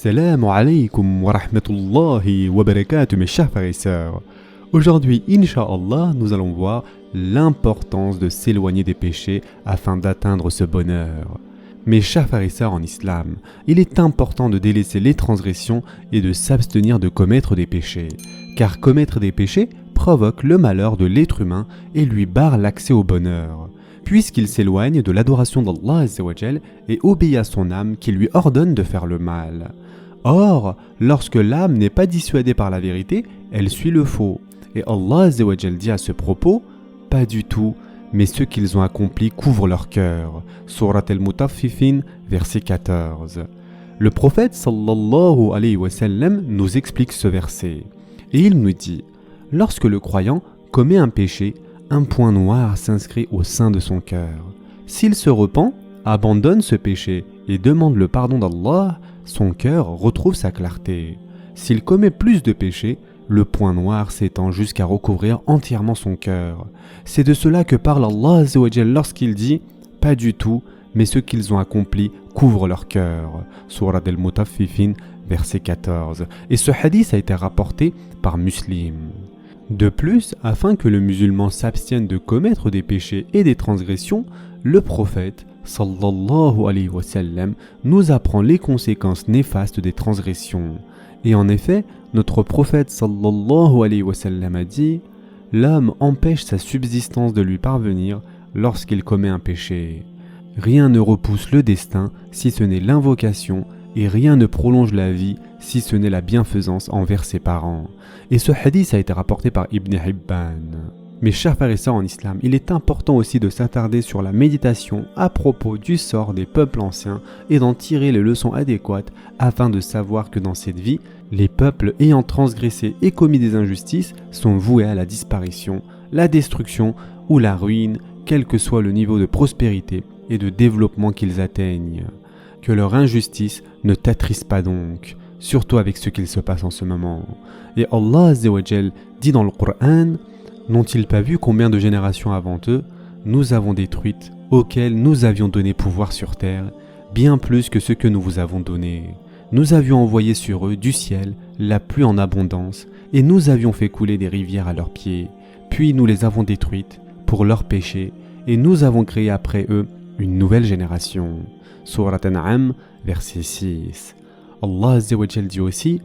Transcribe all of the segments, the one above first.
Assalamu alaikum wa rahmatullahi wa barakatuh mes chers frères et sœurs. Aujourd'hui, Inch'Allah, nous allons voir l'importance de s'éloigner des péchés afin d'atteindre ce bonheur. Mes chers frères et sœurs en islam, il est important de délaisser les transgressions et de s'abstenir de commettre des péchés, car commettre des péchés provoque le malheur de l'être humain et lui barre l'accès au bonheur, puisqu'il s'éloigne de l'adoration d'Allah Azzawajal et obéit à son âme qui lui ordonne de faire le mal. Or, lorsque l'âme n'est pas dissuadée par la vérité, elle suit le faux. Et Allah Azzawajal dit à ce propos, « Pas du tout, mais ceux qu'ils ont accomplis couvrent leur cœur. » Surat al-Mutaffifin, verset 14. Le prophète sallallahu alayhi wa sallam nous explique ce verset. Et il nous dit, « Lorsque le croyant commet un péché, un point noir s'inscrit au sein de son cœur. S'il se repent, abandonne ce péché et demande le pardon d'Allah, son cœur retrouve sa clarté. S'il commet plus de péchés, le point noir s'étend jusqu'à recouvrir entièrement son cœur. C'est de cela que parle Allah Azzawajal lorsqu'il dit « Pas du tout, mais ce qu'ils ont accompli couvre leur cœur. » Surat al-Mutaffifin, verset 14. Et ce hadith a été rapporté par Muslim. De plus, afin que le musulman s'abstienne de commettre des péchés et des transgressions, le prophète sallallahu alayhi wa sallam nous apprend les conséquences néfastes des transgressions. Et en effet, notre prophète sallallahu alayhi wa sallam a dit « L'homme empêche sa subsistance de lui parvenir lorsqu'il commet un péché. Rien ne repousse le destin si ce n'est l'invocation et rien ne prolonge la vie si ce n'est la bienfaisance envers ses parents. » Et ce hadith a été rapporté par Ibn Hibban. Mes chers frères et sœurs en islam, il est important aussi de s'attarder sur la méditation à propos du sort des peuples anciens et d'en tirer les leçons adéquates afin de savoir que dans cette vie, les peuples ayant transgressé et commis des injustices sont voués à la disparition, la destruction ou la ruine, quel que soit le niveau de prospérité et de développement qu'ils atteignent. Que leur injustice ne t'attriste pas donc, surtout avec ce qu'il se passe en ce moment. Et Allah Azzawajal dit dans le Coran, n'ont-ils pas vu combien de générations avant eux, nous avons détruites, auxquelles nous avions donné pouvoir sur terre, bien plus que ce que nous vous avons donné. Nous avions envoyé sur eux du ciel la pluie en abondance, et nous avions fait couler des rivières à leurs pieds, puis nous les avons détruites pour leurs péchés, et nous avons créé après eux une nouvelle génération. Surat An'am, verset 6. Allah Azzawajal dit aussi,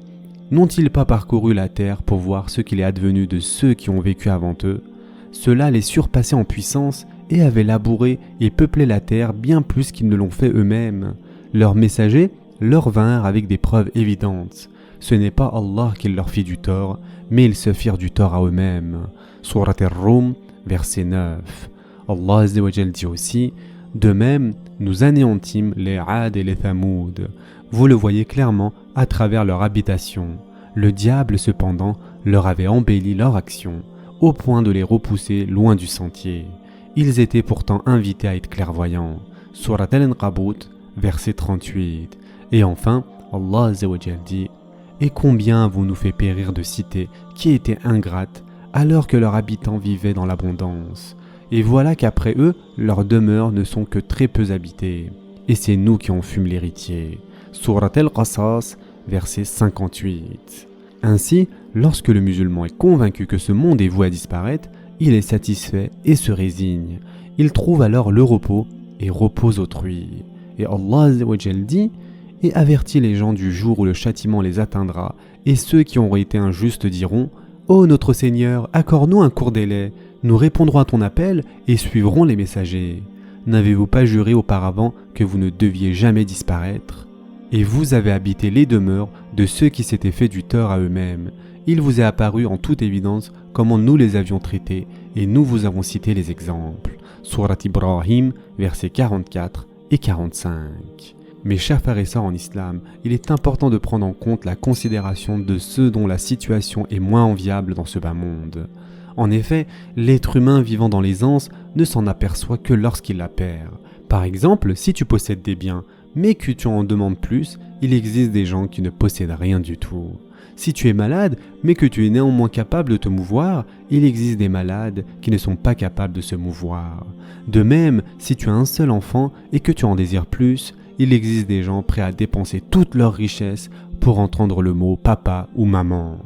n'ont-ils pas parcouru la terre pour voir ce qu'il est advenu de ceux qui ont vécu avant eux? Ceux-là les surpassaient en puissance et avaient labouré et peuplé la terre bien plus qu'ils ne l'ont fait eux-mêmes. Leurs messagers leur vinrent avec des preuves évidentes. Ce n'est pas Allah qui leur fit du tort, mais ils se firent du tort à eux-mêmes. Surat Ar-Rum, verset 9. Allah Azzawajal dit aussi, de même, nous anéantîmes les Ad et les Thamoud. Vous le voyez clairement à travers leur habitation. Le diable, cependant, leur avait embelli leur action, au point de les repousser loin du sentier. Ils étaient pourtant invités à être clairvoyants. Surat Al-Ankabut, verset 38. Et enfin, Allah Azzawajal dit « Et combien avons-nous fait périr de cités qui étaient ingrates, alors que leurs habitants vivaient dans l'abondance. Et voilà qu'après eux, leurs demeures ne sont que très peu habitées. Et c'est nous qui en fûmes l'héritier. » Surat Al-Qasas, verset 58. Ainsi, lorsque le musulman est convaincu que ce monde est voué à disparaître, il est satisfait et se résigne. Il trouve alors le repos et repose autrui. Et Allah Azzawajal dit « Et avertit les gens du jour où le châtiment les atteindra, et ceux qui auront été injustes diront « Ô notre Seigneur, accorde-nous un court délai, nous répondrons à ton appel et suivrons les messagers. N'avez-vous pas juré auparavant que vous ne deviez jamais disparaître ? Et vous avez habité les demeures de ceux qui s'étaient fait du tort à eux-mêmes. Il vous est apparu en toute évidence comment nous les avions traités, et nous vous avons cité les exemples. » Surat Ibrahim, versets 44 et 45. Mes chers frères et sœurs en islam, il est important de prendre en compte la considération de ceux dont la situation est moins enviable dans ce bas monde. En effet, l'être humain vivant dans l'aisance ne s'en aperçoit que lorsqu'il la perd. Par exemple, si tu possèdes des biens, mais que tu en demandes plus, il existe des gens qui ne possèdent rien du tout. Si tu es malade, mais que tu es néanmoins capable de te mouvoir, il existe des malades qui ne sont pas capables de se mouvoir. De même, si tu as un seul enfant et que tu en désires plus, il existe des gens prêts à dépenser toute leur richesse pour entendre le mot papa ou maman.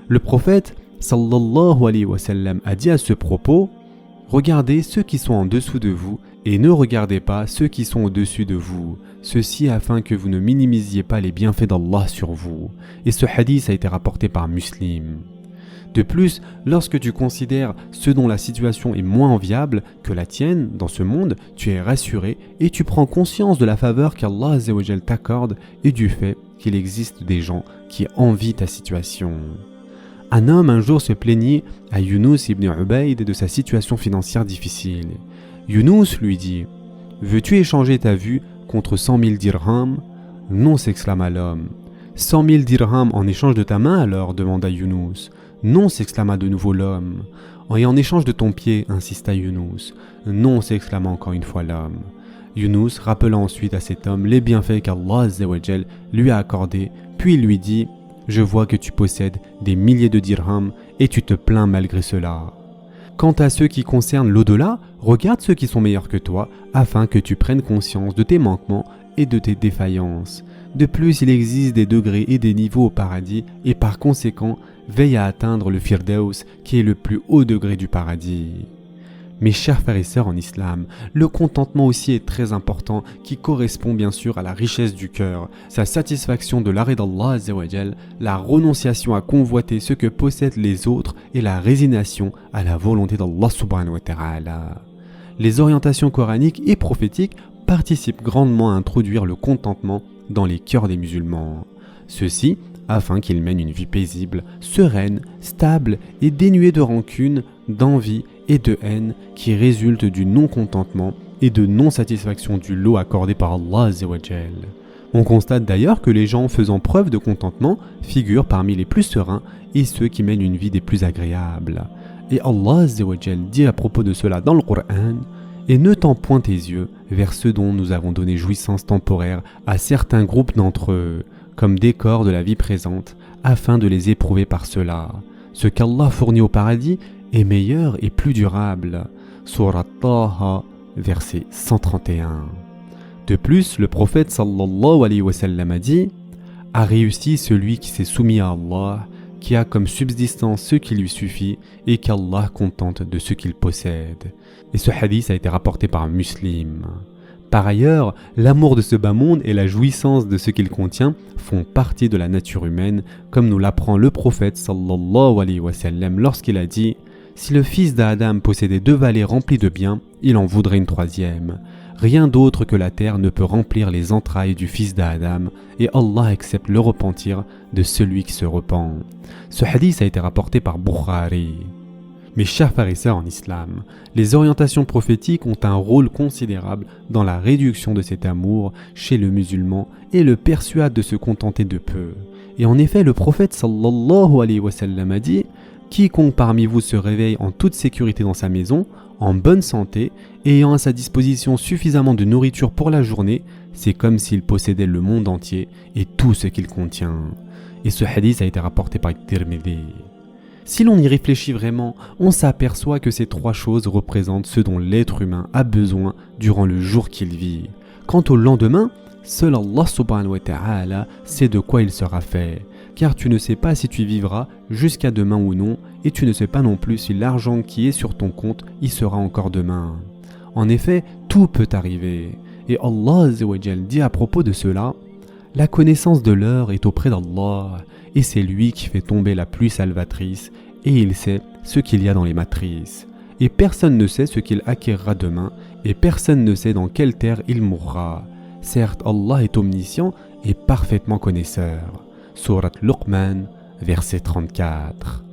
Le prophète sallallahu alayhi wa sallam a dit à ce propos: regardez ceux qui sont en dessous de vous et ne regardez pas ceux qui sont au-dessus de vous, ceci afin que vous ne minimisiez pas les bienfaits d'Allah sur vous. Et ce hadith a été rapporté par Muslim. De plus, lorsque tu considères ceux dont la situation est moins enviable que la tienne dans ce monde, tu es rassuré et tu prends conscience de la faveur qu'Allah Azza wa Jal t'accorde et du fait qu'il existe des gens qui envient ta situation. Un homme un jour se plaignit à Yunus ibn Ubayd de sa situation financière difficile. Yunus lui dit: « Veux-tu échanger ta vue contre 100 000 dirhams ?»« Non, s'exclama l'homme. « 100 000 dirhams en échange de ta main alors ?» demanda Yunus. « Non, s'exclama de nouveau l'homme. « Et en échange de ton pied ?» insista Yunus. « Non, s'exclama encore une fois l'homme. » Yunus rappela ensuite à cet homme les bienfaits qu'Allah Azza wa Jal lui a accordés, puis il lui dit: « Je vois que tu possèdes des milliers de dirhams et tu te plains malgré cela. Quant à ceux qui concernent l'au-delà, regarde ceux qui sont meilleurs que toi, afin que tu prennes conscience de tes manquements et de tes défaillances. De plus, il existe des degrés et des niveaux au paradis, et par conséquent, veille à atteindre le Firdaus, qui est le plus haut degré du paradis. » Mes chers frères et sœurs en islam, le contentement aussi est très important, qui correspond bien sûr à la richesse du cœur, sa satisfaction de l'arrêt d'Allah Azza wa Jal, la renonciation à convoiter ce que possèdent les autres et la résignation à la volonté d'Allah subhanahu wa ta'ala. Les orientations coraniques et prophétiques participent grandement à introduire le contentement dans les cœurs des musulmans. Ceci afin qu'ils mènent une vie paisible, sereine, stable et dénuée de rancune, d'envie et de haine qui résultent du non-contentement et de non-satisfaction du lot accordé par Allah Azza wa Jal. On constate d'ailleurs que les gens faisant preuve de contentement figurent parmi les plus sereins et ceux qui mènent une vie des plus agréables. Et Allah Azza wa Jal dit à propos de cela dans le Coran: « Et ne tends point tes yeux vers ceux dont nous avons donné jouissance temporaire à certains groupes d'entre eux, comme décor de la vie présente, afin de les éprouver par cela. Ce qu'Allah fournit au paradis est meilleur et plus durable. » Surat Taha, verset 131. De plus, le prophète sallallahu alayhi wa sallam a dit: « A réussi celui qui s'est soumis à Allah, qui a comme subsistance ce qui lui suffit et qu'Allah contente de ce qu'il possède. » Et ce hadith a été rapporté par Muslim. Par ailleurs, l'amour de ce bas monde et la jouissance de ce qu'il contient font partie de la nature humaine, comme nous l'apprend le prophète sallallahu alayhi wa sallam lorsqu'il a dit: « Si le fils d'Adam possédait 2 vallées remplies de biens, il en voudrait une 3e. Rien d'autre que la terre ne peut remplir les entrailles du fils d'Adam, et Allah accepte le repentir de celui qui se repent. » Ce hadith a été rapporté par Bukhari. Mes chers frères et sœurs en islam, les orientations prophétiques ont un rôle considérable dans la réduction de cet amour chez le musulman et le persuade de se contenter de peu. Et en effet, le prophète sallallahu alayhi wa sallam a dit: « Quiconque parmi vous se réveille en toute sécurité dans sa maison, en bonne santé, ayant à sa disposition suffisamment de nourriture pour la journée, c'est comme s'il possédait le monde entier et tout ce qu'il contient. » Et ce hadith a été rapporté par Tirmidhi. Si l'on y réfléchit vraiment, on s'aperçoit que ces 3 choses représentent ce dont l'être humain a besoin durant le jour qu'il vit. Quant au lendemain, seul Allah subhanahu wa ta'ala sait de quoi il sera fait, car tu ne sais pas si tu vivras jusqu'à demain ou non, et tu ne sais pas non plus si l'argent qui est sur ton compte y sera encore demain. En effet, tout peut arriver. Et Allah Azza wa Jal dit à propos de cela: « La connaissance de l'heure est auprès d'Allah, et c'est lui qui fait tomber la pluie salvatrice, et il sait ce qu'il y a dans les matrices. Et personne ne sait ce qu'il acquérera demain, et personne ne sait dans quelle terre il mourra. Certes, Allah est omniscient et parfaitement connaisseur. » Surat Luqman, verset 34.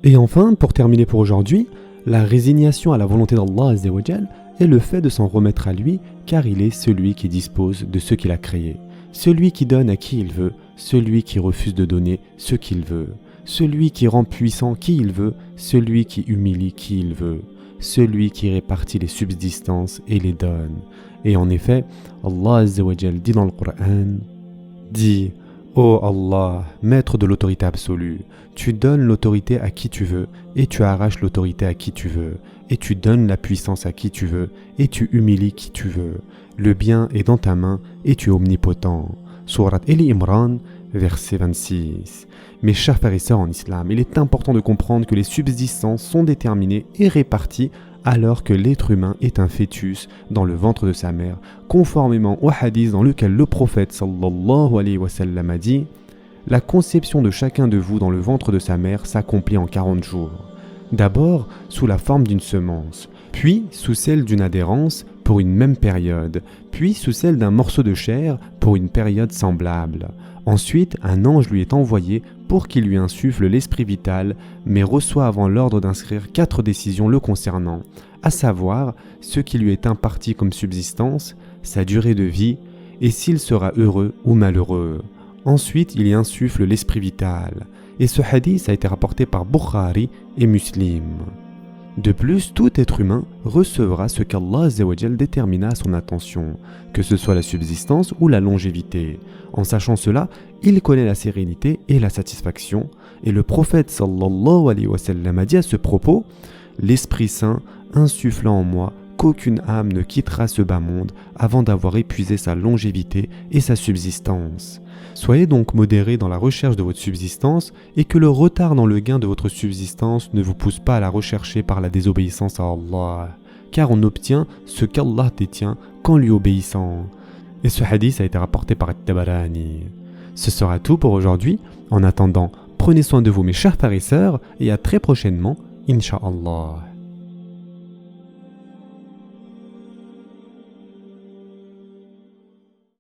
Et enfin, pour terminer pour aujourd'hui, la résignation à la volonté d'Allah Azza wa Jal est le fait de s'en remettre à lui, car il est celui qui dispose de ce qu'il a créé, celui qui donne à qui il veut, celui qui refuse de donner ce qu'il veut, celui qui rend puissant qui il veut, celui qui humilie qui il veut, celui qui répartit les subsistances et les donne. Et en effet, Allah Azza wa Jal dit dans le Coran: « Dis, ô Allah, maître de l'autorité absolue, tu donnes l'autorité à qui tu veux et tu arraches l'autorité à qui tu veux, et tu donnes la puissance à qui tu veux, et tu humilies qui tu veux. Le bien est dans ta main, et tu es omnipotent. Sourate Ali Imran, verset 26. Mes chers frères et sœurs en islam, il est important de comprendre que les subsistances sont déterminées et réparties alors que l'être humain est un fœtus dans le ventre de sa mère, conformément au hadith dans lequel le prophète sallallahu alayhi wa sallam a dit « La conception de chacun de vous dans le ventre de sa mère s'accomplit en 40 jours. D'abord sous la forme d'une semence, puis sous celle d'une adhérence pour une même période, puis sous celle d'un morceau de chair pour une période semblable. Ensuite, un ange lui est envoyé pour qu'il lui insuffle l'esprit vital, mais reçoit avant l'ordre d'inscrire 4 décisions le concernant, à savoir ce qui lui est imparti comme subsistance, sa durée de vie, et s'il sera heureux ou malheureux. Ensuite, il y insuffle l'esprit vital, et ce hadith a été rapporté par Bukhari et Muslim. De plus, tout être humain recevra ce qu'Allah Azzawajal détermina à son attention, que ce soit la subsistance ou la longévité. En sachant cela, il connaît la sérénité et la satisfaction, et le prophète sallallahu alayhi wa sallam a dit à ce propos « L'Esprit Saint insufflant en moi qu'aucune âme ne quittera ce bas monde avant d'avoir épuisé sa longévité et sa subsistance. » Soyez donc modérés dans la recherche de votre subsistance et que le retard dans le gain de votre subsistance ne vous pousse pas à la rechercher par la désobéissance à Allah, car on obtient ce qu'Allah détient qu'en lui obéissant. Et ce hadith a été rapporté par At-Tabarani. Ce sera tout pour aujourd'hui. En attendant, prenez soin de vous mes chers frères et sœurs et à très prochainement, Inch'Allah.